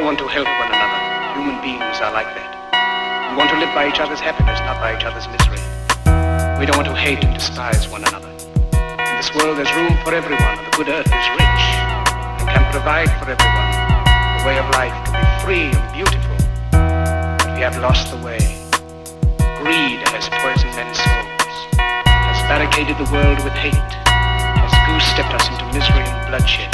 all want to help one another. Human beings are like that. We want to live by each other's happiness, not by each other's misery. We don't want to hate and despise one another. In this world there's room for everyone, and the good earth is rich and can provide for everyone. The way of life can be free and beautiful, but we have lost the way. Greed has poisoned men's souls, has barricaded the world with hate, has goose-stepped us into misery and bloodshed.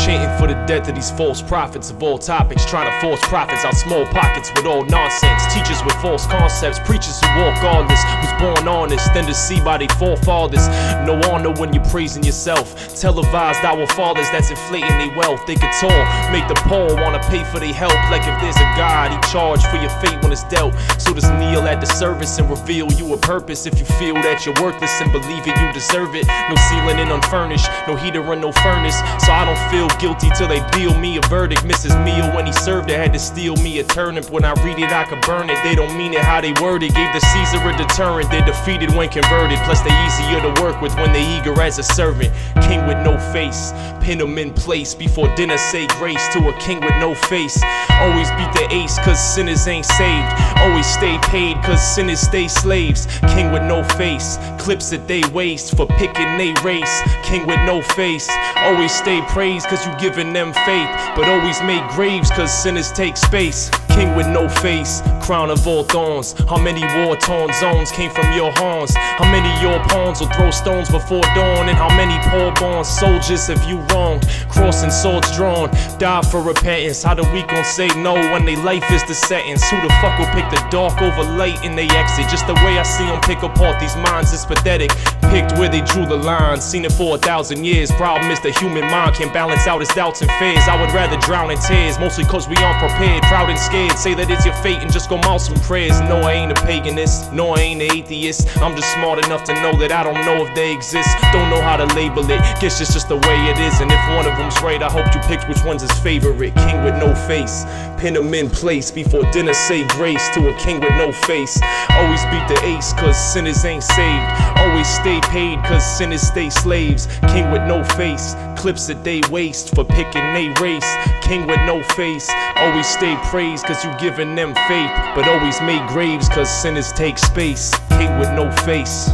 Chanting for the death of these false prophets of all topics, trying to force profits out small pockets with all nonsense. Teachers with false concepts, preachers who walk godless, who's born honest, then deceived by their forefathers. No honor when you're praising yourself. Televised our fathers that's inflating their wealth. They could talk, make the poor wanna pay for their help. Like if there's a God, he charged for your fate when it's dealt. So just kneel at the service and reveal you a purpose. If you feel that you're worthless and believe it, you deserve it. No ceiling and unfurnished, no heater and no furnace. So I don't feel guilty till they deal me a verdict. Mrs. Meal when he served it had to steal me a turnip. When I read it I could burn it. They don't mean it how they word it. Gave the Caesar a deterrent. They're defeated when converted. Plus they easier to work with when they eager as a servant. King with no face, pin him in place. Before dinner say grace to a king with no face. Always beat the ace cause sinners ain't saved. Always stay paid cause sinners stay slaves. King with no face, clips that they waste for picking they race. King with no face, always stay praised cause you giving them faith, but always make graves cause sinners take space. King with no face, crown of all thorns. How many war-torn zones came from your horns? How many your pawns will throw stones before dawn? And how many poor-born soldiers have you wronged? Crossing swords drawn, die for repentance. How the weak gon' say no when they life is the sentence? Who the fuck will pick the dark over light in they exit? Just the way I see them pick apart these minds is pathetic. Picked where they drew the line, seen it for 1,000 years. Problem is the human mind can't balance out its doubts and fears. I would rather drown in tears, mostly cause we aren't prepared. Proud and scared, say that it's your fate and just go mouth some prayers. No, I ain't a paganist, no, I ain't an atheist. I'm just smart enough to know that I don't know if they exist. Don't know how to label it, guess it's just the way it is. And if one of them's right, I hope you picked which one's his favorite. King with no face, pin him in place. Before dinner say grace to a king with no face. Always beat the ace cause sinners ain't saved. Always stay paid cause sinners stay slaves. King with no face, clips that they waste for picking they race. King with no face, always stay praised cause you giving them faith, but always make graves cause sinners take space. King with no face.